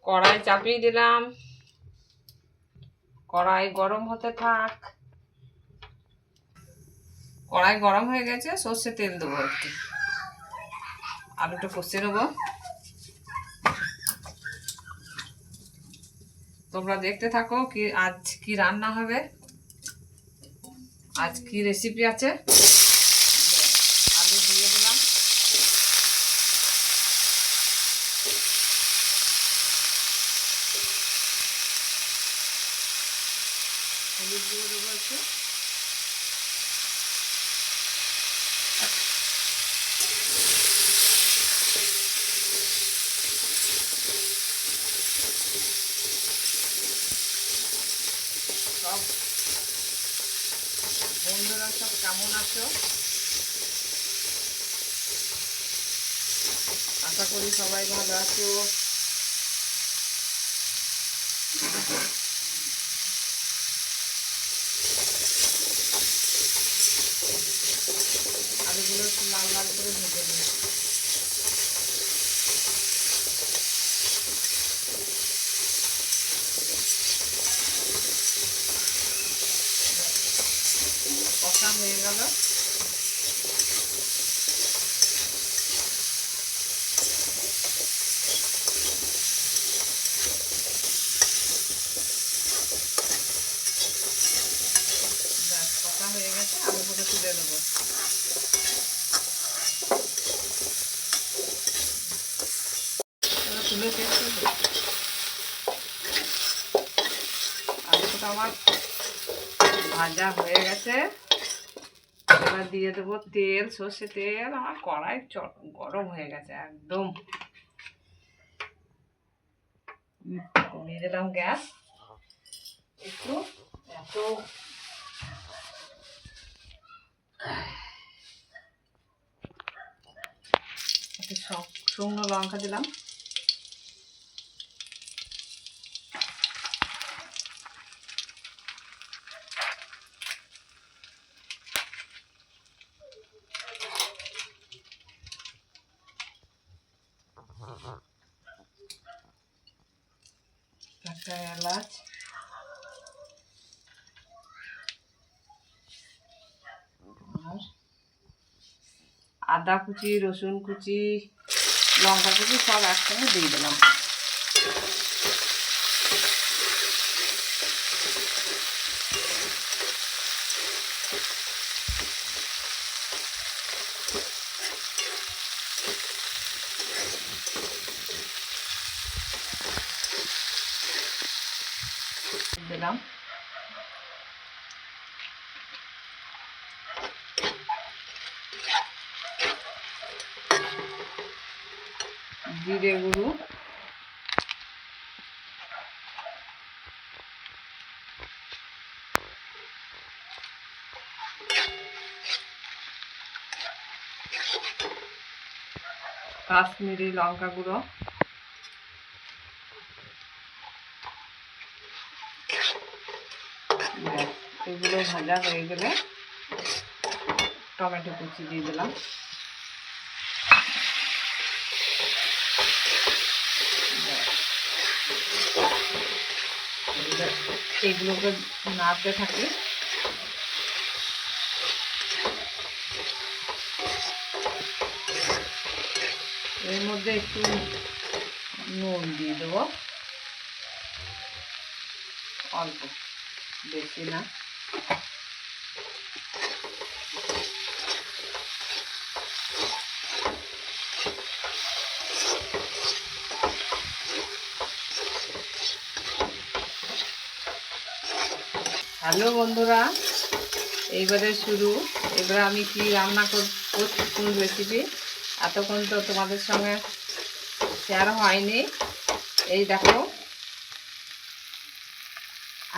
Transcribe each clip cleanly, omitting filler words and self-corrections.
কড়াই চাপিয়ে দিলাম, কড়াই গরম হতে থাক। কড়াই গরম হয়ে গেছে, সর্ষে তেল দেবো একটু, আলুটা কষে নেবো। তোমরা দেখতে থাকো কি আজ কি রান্না হবে, আজ কি রেসিপি আছে। আলু দিয়ে দিলাম, হলুদ দিয়ে দেবো একটু, সব বন্ধুরা সব কেমন আছো, আশা করি সবাই ভালো আছো। আলুগুলো একটু লাল লাল করে ভেজে নিই। কষা হয়ে গেল, কষা হয়ে গেছে, আলুগুলো তুলে নেবো। তুলে শেষ করবো, আলুটা আমার ভাজা হয়ে গেছে। এবার দিয়ে দেবো তেল, সর্ষে তেল। আমার কড়াই গরম হয়ে গেছে একদম। কমিয়ে দিলাম গ্যাস একটু। এত শুকনো লঙ্কা দিলাম, একটা এলাচ, আদা কুচি, রসুন কুচি, লঙ্কা কুচি সব একসঙ্গে দিয়ে দিলাম। দিলাম জিরে গুঁড়ো, কাশ্মীরি লঙ্কা গুঁড়ো, এগুলো ভাজা হয়ে গেলে টমেটো কুচি দিয়ে দিলাম। এগুলোকে নাড়তে থাকি। এর মধ্যে একটু নুন দিয়ে দেবো, অল্প, বেশি না। হ্যালো বন্ধুরা, এইবারে শুরু। এবারে আমি কি রান্না করছি, কোন রেসিপি এতক্ষণ তো তোমাদের সঙ্গে শেয়ার হয়নি। এই দেখো,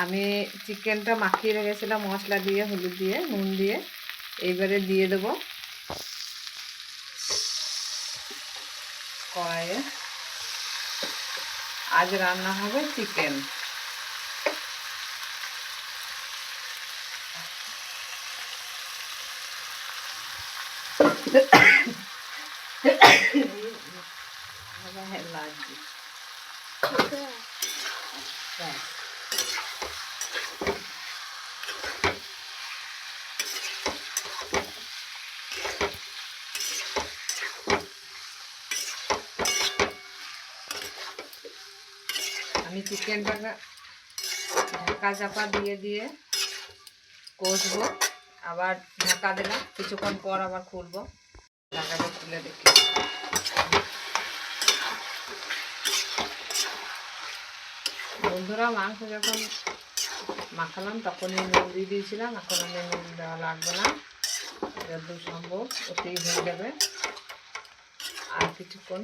আমি চিকেনটা মাখিয়ে রেখেছিলাম মশলা দিয়ে, হলুদ দিয়ে, নুন দিয়ে। এইবারে দিয়ে দেবো কড়াইয়ে। আজ রান্না হবে চিকেন। লাগবে আমি চিকেনটাকে ঢাকা চাপা দিয়ে দিয়ে কষবো, আবার ঢাকা দিলাম, কিছুক্ষণ পর আবার খুলবো, ঢাকাটা খুলে দেখি। বন্ধুরা, মাংস যখন মাখালাম তখনই নুন দিয়ে দিয়েছিলাম, এখন আমি নুন দেওয়া লাগবে না, যতদূর সম্ভব ওতেই হয়ে যাবে। আর কিছুক্ষণ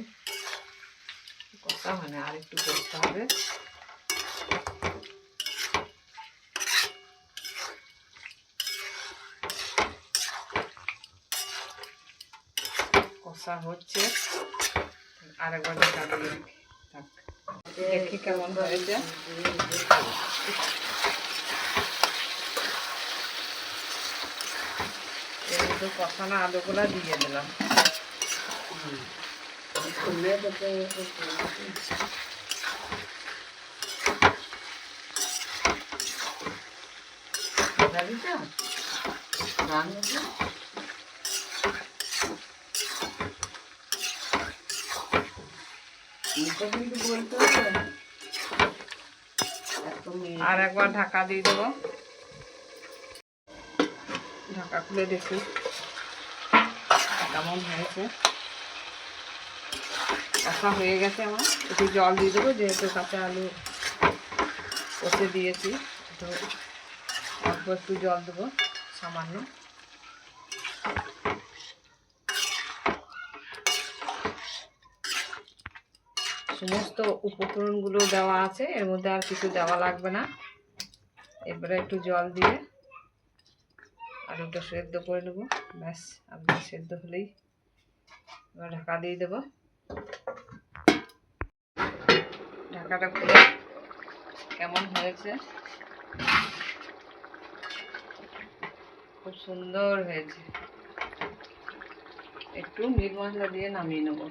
কষা হয় না, আর একটু করতে হবে। কষা হচ্ছে, আরেকবার ঢাকা দিয়ে রাখি, দেখি কেমন হয়েছে। এর মধ্যে কষানো আলুগুলো দিয়ে দিলাম। আর একবার ঢাকা দিয়ে দেবো, ঢাকা খুলে দেখি কেমন হয়েছে। কষা হয়ে গেছে আমার, একটু জল দিয়ে দেবো, যেহেতু কাঁচা আলু কষে দিয়েছি, তো অল্প একটু জল দেবো সামান্য। সমস্ত উপকরণগুলো দেওয়া আছে, এর মধ্যে আর কিছু দেওয়া লাগবে না। এবারে একটু জল দিয়ে আলুটা সেদ্ধ করে নেবো, ব্যাস। আলুটা সেদ্ধ হলেই এবার ঢাকা দিয়ে দেবো। ঢাকাটা খুলে কেমন হয়েছে, খুব সুন্দর হয়েছে। একটু মিট মশলা দিয়ে নামিয়ে নেব।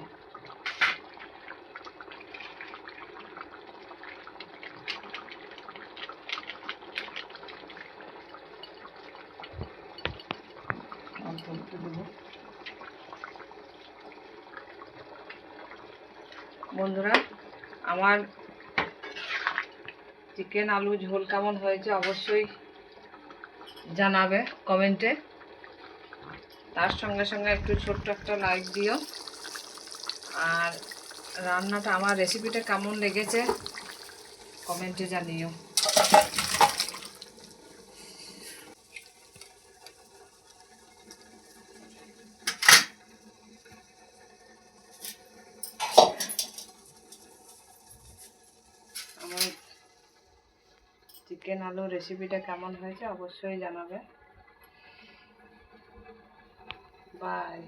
বন্ধুরা, আমার চিকেন আলু ঝোল কেমন হয়েছে অবশ্যই জানাবে কমেন্টে। তার সঙ্গে সঙ্গে একটু ছোট্ট একটা লাইক দিও। আর রান্নাটা, আমার রেসিপিটা কেমন লেগেছে কমেন্টে জানিও। আমার চিকেন আলু রেসিপিটা কেমন হয়েছে অবশ্যই জানাবে। বাই।